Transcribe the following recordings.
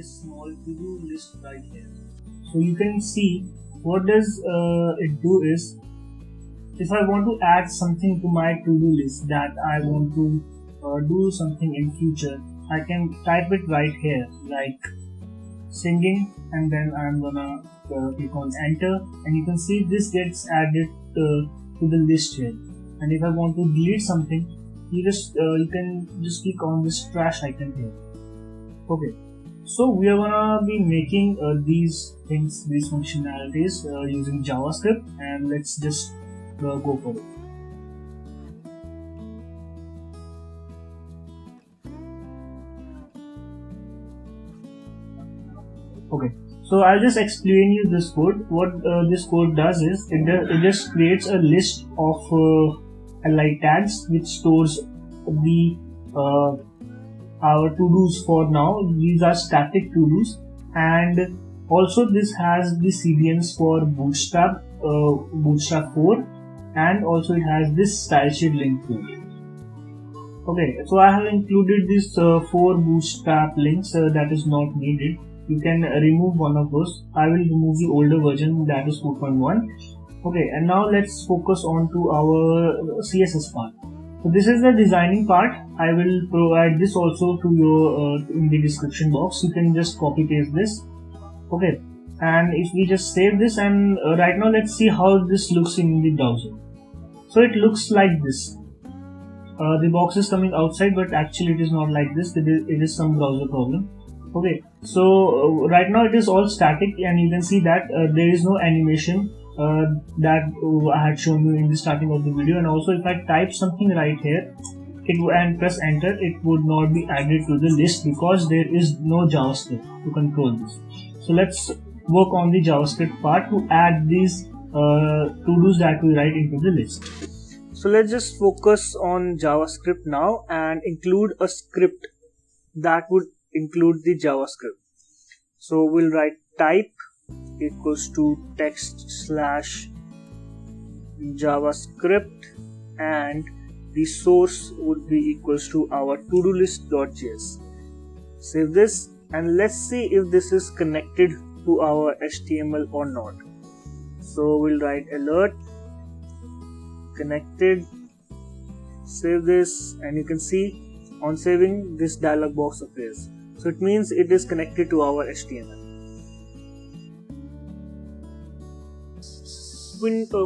this small to-do list right here. So you can see what does it do is, if I want to add something to my to-do list that I want to do something in future, I can type it right here like singing, and then I'm gonna click on enter, and you can see this gets added to the list here. And if I want to delete something, you can just click on this trash icon here. Okay, so we are gonna be making these functionalities using JavaScript, and let's just go for it. Okay, so I'll just explain you this code. What this code does is it just creates a list of li tags which stores the our to-dos for now. These are static to-dos, and also this has the CDNs for Bootstrap, Bootstrap 4, and also it has this style sheet link too. Okay, so I have included these 4 Bootstrap links that is not needed. You can remove one of those. I will remove the older version, that is 4.1. Okay, and now let's focus on to our CSS part. So this is the designing part. I will provide this also to your in the description box. You can just copy paste this. Okay, and if we just save this, and right now let's see how this looks in the browser. So it looks like this. The box is coming outside, but actually it is not like this. It is some browser problem. Okay, so right now it is all static, and you can see that there is no animation that I had shown you in the starting of the video. And also if I type something right here and press enter, it would not be added to the list because there is no JavaScript to control this. So let's work on the JavaScript part to add these to-dos that we write into the list. So let's just focus on JavaScript now and include a script that would include the JavaScript. So we'll write type equals to text slash JavaScript, and the source would be equals to our to-do list.js. Save this, and let's see if this is connected to our HTML or not. So we'll write alert connected, save this, and you can see on saving this dialog box appears. So it means it is connected to our HTML.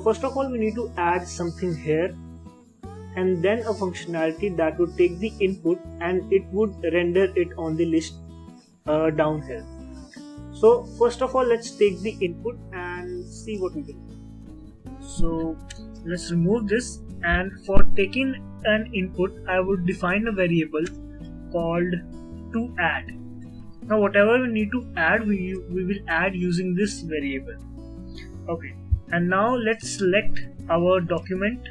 First of all, we need to add something here, and then a functionality that would take the input and it would render it on the list down here. So first of all, let's take the input and see what we do. So let's remove this, and for taking an input, I would define a variable called to add. Now whatever we need to add, we will add using this variable. Okay, and now let's select our document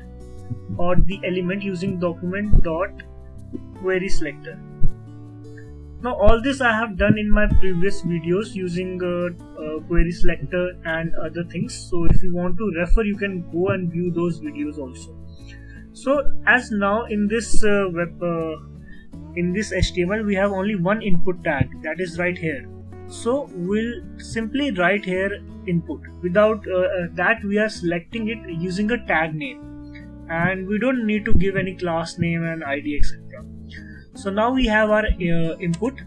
or the element using document.querySelector. Now all this I have done in my previous videos using QuerySelector and other things. So if you want to refer, you can go and view those videos also. So as now in this in this HTML we have only one input tag, that is right here. So we'll simply write here input. Without that, we are selecting it using a tag name, and we don't need to give any class name and ID, etc. So now we have our input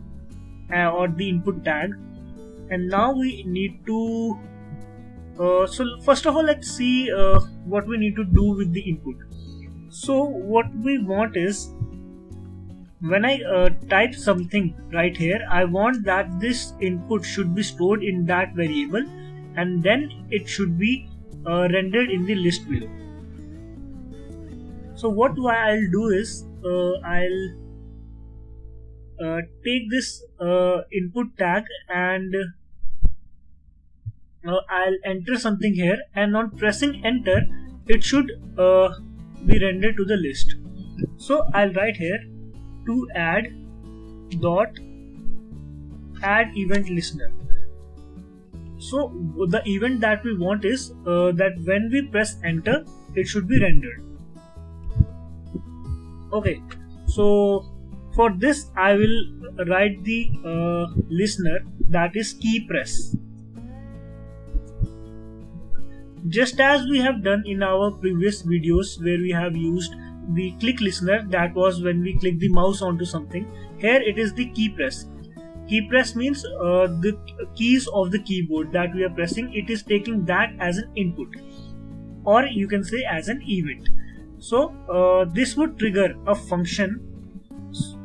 or the input tag, and now we need to so first of all, let's see what we need to do with the input. So what we want is, when I type something right here, I want that this input should be stored in that variable, and then it should be rendered in the list below. So what I'll do is I'll take this input tag and I'll enter something here, and on pressing enter it should be rendered to the list. So I'll write here to add event listener. So the event that we want is that when we press enter, it should be rendered. Okay, so For this I will write the listener, that is key press. Just as we have done in our previous videos where we have used the click listener, that was when we click the mouse onto something. Here it is the key press. Key press means the keys of the keyboard that we are pressing, it is taking that as an input, or you can say as an event. So this would trigger a function.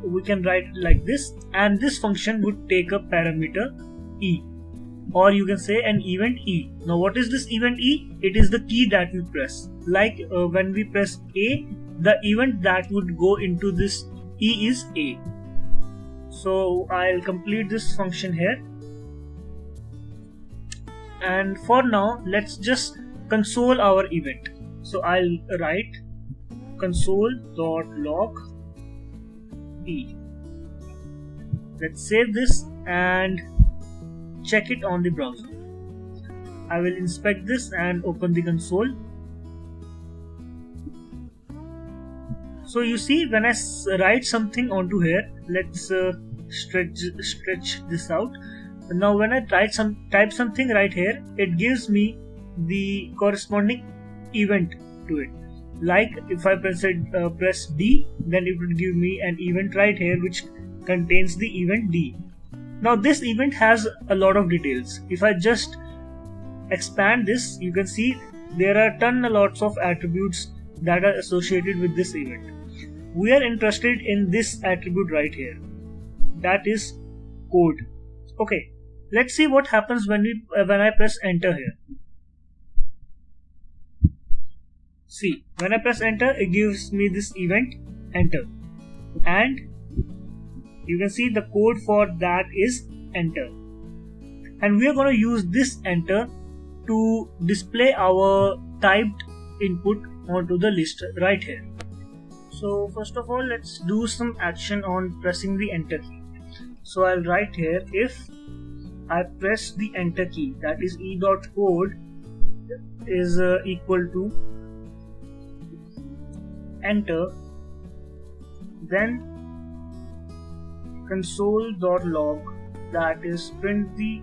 We can write like this, and this function would take a parameter E, or you can say an event E. Now what is this event E? It is the key that we press. Like when we press A, the event that would go into this E is A. So I'll complete this function here, and for now let's just console our event. So I'll write console.log E. Let's save this and check it on the browser. I will inspect this and open the console. So you see, when I write something onto here, let's stretch this out. Now when I type something right here, it gives me the corresponding event to it. Like if I press D, then it would give me an event right here which contains the event D. Now this event has a lot of details. If I just expand this, you can see there are lots of attributes that are associated with this event. We are interested in this attribute right here, that is code. Okay, let's see what happens when I press enter here. See, when I press enter, it gives me this event enter, and you can see the code for that is enter, and we are going to use this enter to display our typed input onto the list right here. So first of all, let's do some action on pressing the enter key. So I'll write here, if I press the enter key, that is e.code is equal to enter, then console.log, that is print the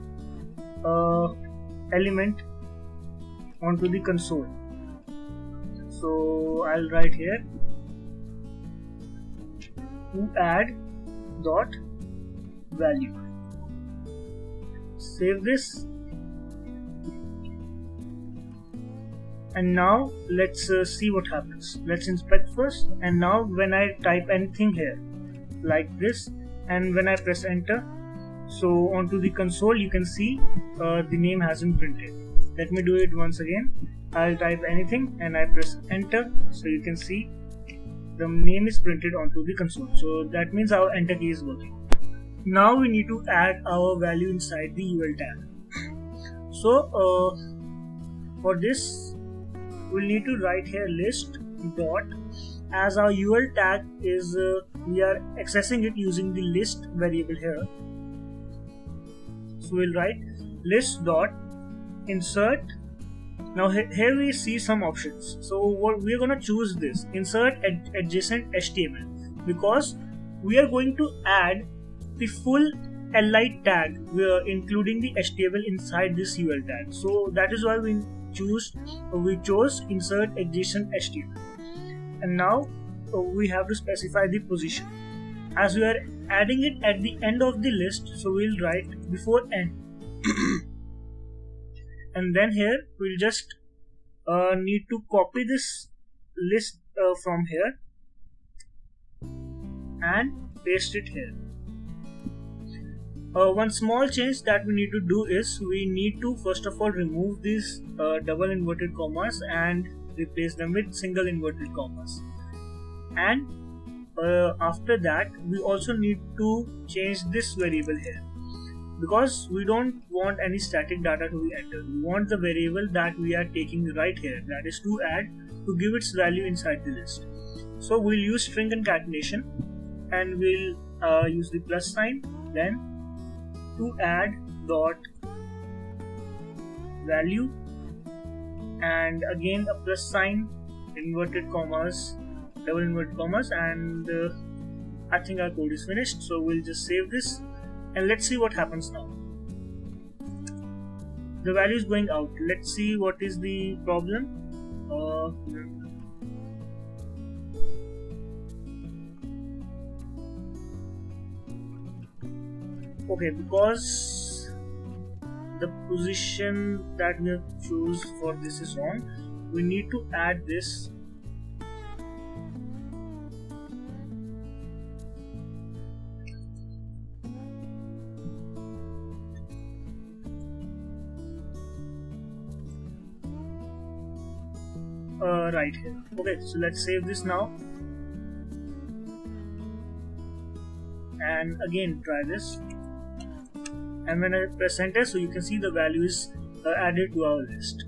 element onto the console. So I'll write here to add dot value. Save this, and now let's see what happens. Let's inspect first, and now when I type anything here like this, and when I press enter, so onto the console you can see the name hasn't printed. Let me do it once again. I'll type anything and I press enter, so you can see the name is printed onto the console. So that means our enter key is working. Now we need to add our value inside the UL tag. So for this we'll need to write here list dot, as our UL tag is we are accessing it using the list variable here. So we'll write list dot insert. Now here we see some options. So what we are going to choose this insert adjacent HTML, because we are going to add the full li tag, including the HTML inside this UL tag. So that is why we chose insert adjacent HTML. And now we have to specify the position, as we are adding it at the end of the list, so we'll write before end. And then here we'll just need to copy this list from here and paste it here. One small change that we need to do is we need to first of all remove these double inverted commas and replace them with single inverted commas, and after that we also need to change this variable here, because we don't want any static data to be entered. We want the variable that we are taking right here, that is to add, to give its value inside the list. So we'll use string concatenation, and we'll use the plus sign, then to add dot value, and again a plus sign, inverted commas, double inverted commas, and I think our code is finished, so we'll just save this and let's see what happens now. The value is going out. Let's see what is the problem. Okay, because the position that we have choose for this is wrong, we need to add this. Right here. Okay, so let's save this now and again try this, and when I press enter, so you can see the value is added to our list.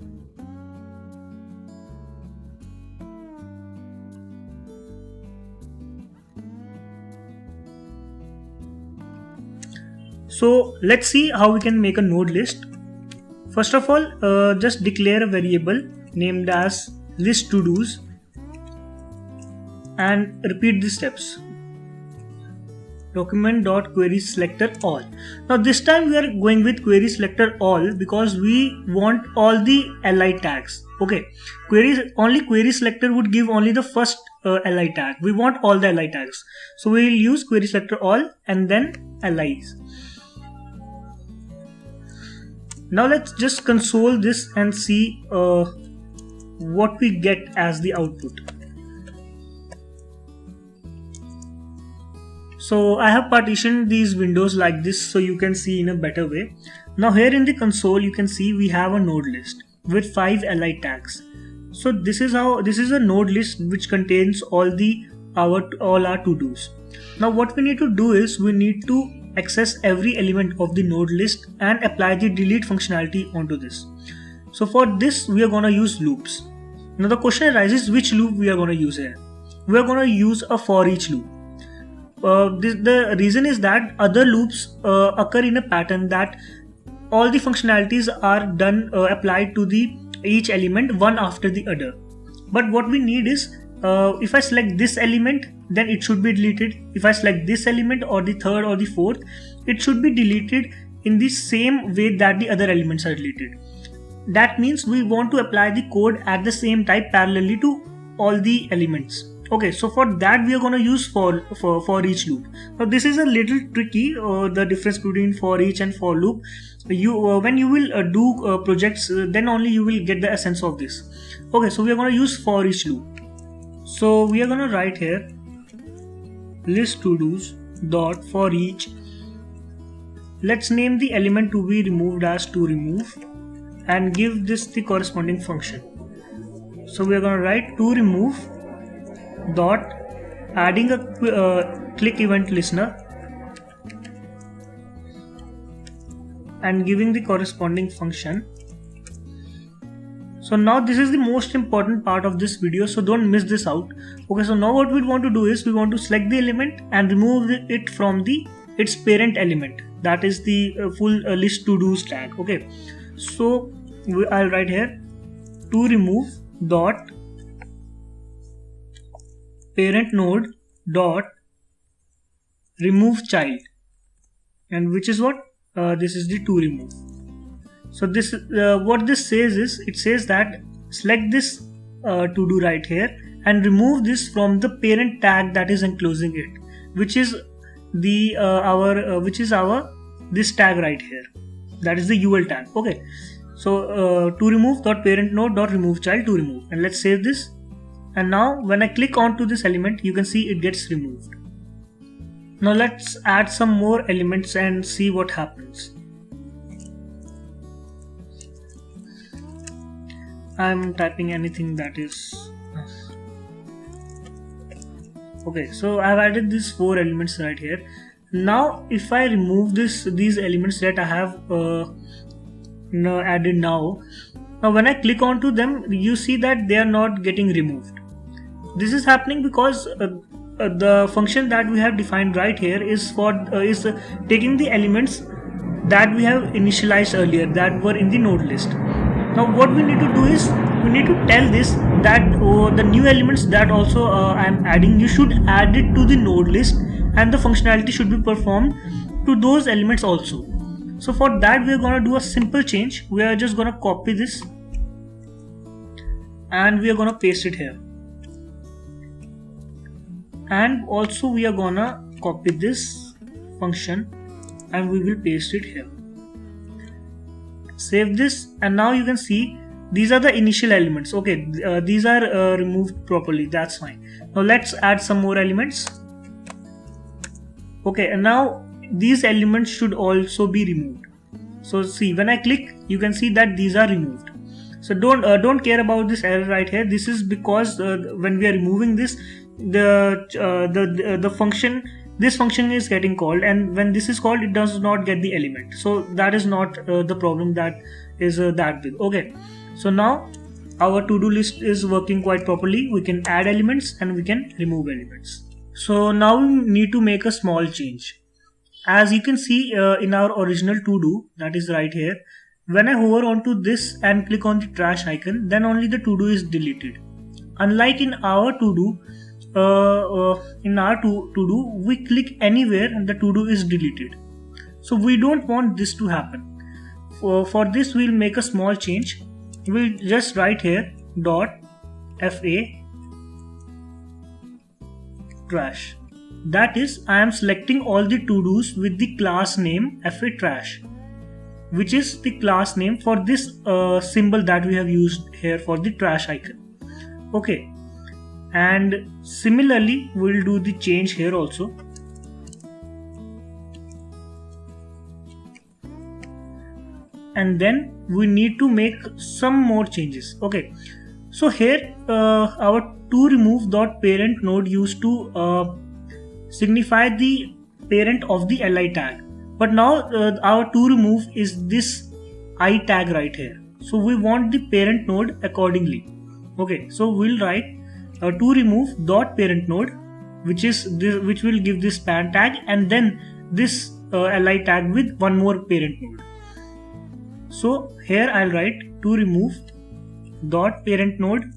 So let's see how we can make a node list. First of all, just declare a variable named as list to dos and repeat the steps. Document.query selector all. Now this time we are going with query selector all because we want all the li tags. Okay, query selector would give only the first li tag. We want all the li tags, so we will use query selector all and then lis. Now let's just console this and see what we get as the output. So I have partitioned these windows like this so you can see in a better way. Now here in the console you can see we have a node list with 5 li tags. So this is a node list which contains all our to-dos. Now what we need to do is we need to access every element of the node list and apply the delete functionality onto this. So for this we are going to use loops. Now the question arises, which loop we are going to use here? We are going to use a for each loop. The reason is that other loops occur in a pattern that all the functionalities are done applied to each element one after the other. But what we need is if I select this element, then it should be deleted. If I select this element or the third or the fourth, it should be deleted in the same way that the other elements are deleted. That means we want to apply the code at the same time parallelly to all the elements. Okay, so for that we are going to use for each loop. Now this is a little tricky, the difference between for each and for loop. When you will do projects, then only you will get the essence of this. Okay, so we are going to use for each loop. So we are going to write here list to dos dot for each. Let's name the element to be removed as to remove and give this the corresponding function. So we are going to write to remove dot adding a click event listener and giving the corresponding function. So now this is the most important part of this video, so don't miss this out. Okay, so now what we want to do is we want to select the element and remove it from its parent element, that is the full list to dos tag. Okay, so I'll write here to remove dot parent node dot remove child, and which is what this is the to remove. So this what this says is, it says that select this to do right here and remove this from the parent tag that is enclosing it, which is the this tag right here, that is the UL tag. Okay, so to remove dot parent node dot remove child to remove, and let's save this. And now when I click onto this element, you can see it gets removed. Now let's add some more elements and see what happens. I'm typing anything that is okay. So I've added these 4 elements right here. Now if I remove these elements that I have added now when I click onto them, you see that they are not getting removed. This is happening because the function that we have defined right here is taking the elements that we have initialized earlier that were in the node list. Now what we need to do is we need to tell this that the new elements that also I am adding, you should add it to the node list, and the functionality should be performed to those elements also. So for that we are going to do a simple change. We are just going to copy this and we are going to paste it here, and also we are going to copy this function and we will paste it here. Save this, and now you can see these are the initial elements. Okay, these are removed properly, that's fine. Now let's add some more elements. Okay, and now these elements should also be removed. So see, when I click, you can see that these are removed. So don't care about this error right here. This is because when we are removing this, the function, this function is getting called, and when this is called, it does not get the element. So that is not the problem that is that big. Okay, so now our to-do list is working quite properly. We can add elements and we can remove elements. So now we need to make a small change. As you can see in our original to-do, that is right here, when I hover onto this and click on the trash icon, then only the to-do is deleted. Unlike in our to-do, we click anywhere and the to-do is deleted. So we don't want this to happen. For this we'll make a small change. We'll just write here dot fa trash. That is, I am selecting all the to-dos with the class name fa trash, which is the class name for this symbol that we have used here for the trash icon. Okay, and similarly we'll do the change here also. And then we need to make some more changes. Okay, so here our toRemove.parent node used to signify the parent of the li tag, but now our toRemove is this I tag right here. So we want the parent node accordingly. Okay, so we'll write toRemove.parent node, which will give this span tag, and then this li tag with one more parent node. So here I'll write toRemove.parent node.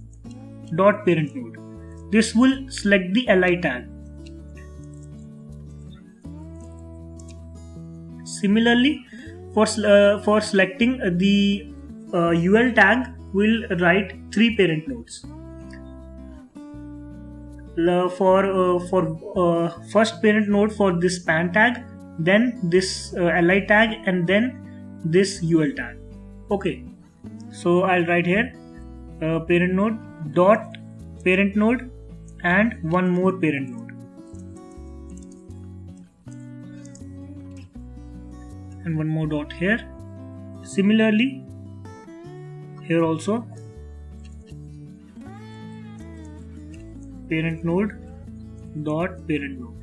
This will select the li tag. Similarly, for selecting the ul tag, we'll write 3 parent nodes. For first parent node for this span tag, then this li tag, and then this ul tag. Okay, so I'll write here parent node dot parent node and one more parent node, and one more dot here. Similarly here also parent node dot parent node.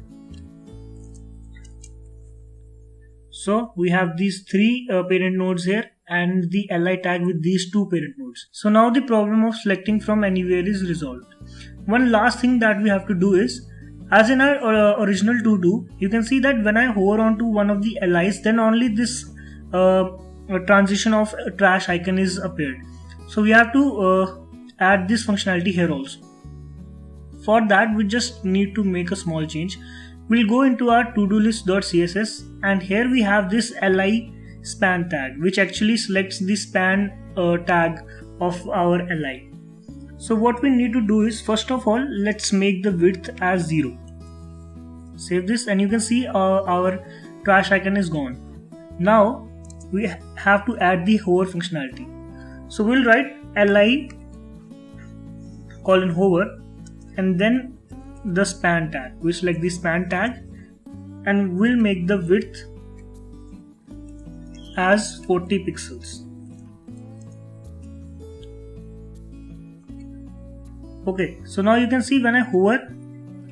So we have these 3 parent nodes here and the li tag with these 2 parent nodes. So now the problem of selecting from anywhere is resolved. One last thing that we have to do is, as in our original to-do, you can see that when I hover onto one of the LIs, then only this transition of trash icon is appeared. So we have to add this functionality here also. For that we just need to make a small change. We'll go into our to-do list.css, and here we have this li span tag, which actually selects the span tag of our li. So what we need to do is, first of all, let's make the width as 0. Save this, and you can see our trash icon is gone. Now we have to add the hover functionality. So we'll write li :hover, and then the span tag. We select the span tag and we'll make the width as 40 pixels. Okay, so now you can see when I hover,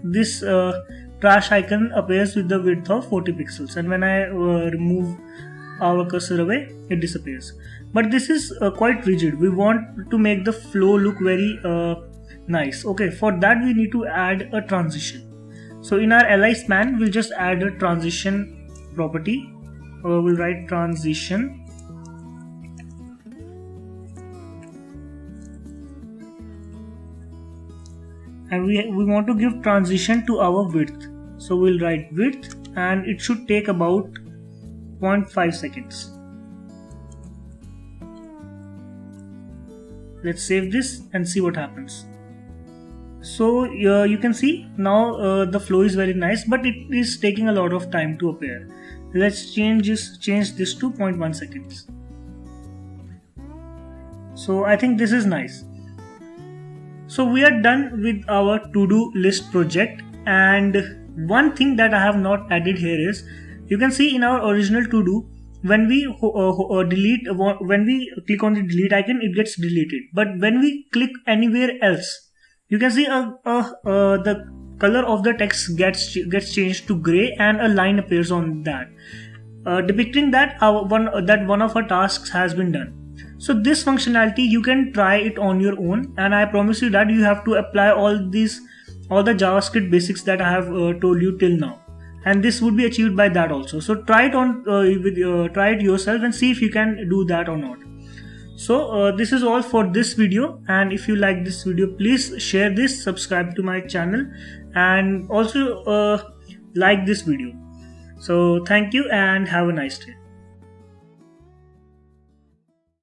this trash icon appears with the width of 40 pixels, and when I remove our cursor away, it disappears. But this is quite rigid. We want to make the flow look very nice. Okay, for that we need to add a transition. So in our li span, we'll just add a transition property. We'll write transition and we want to give transition to our width. So we'll write width, and it should take about 0.5 seconds. Let's save this and see what happens. So you can see now the flow is very nice, but it is taking a lot of time to appear. Let's change this to 0.1 seconds. So I think this is nice. So we are done with our to-do list project, and one thing that I have not added here is, you can see in our original to-do, when we delete, when we click on the delete icon, it gets deleted. But when we click anywhere else, you can see the color of the text gets changed to gray, and a line appears on that, depicting that one of our tasks has been done. So this functionality, you can try it on your own, and I promise you that you have to apply all the JavaScript basics that I have told you till now, and this would be achieved by that also. So try it on try it yourself and see if you can do that or not. So this is all for this video, and if you like this video, please share this, subscribe to my channel, and also like this video. So thank you and have a nice day.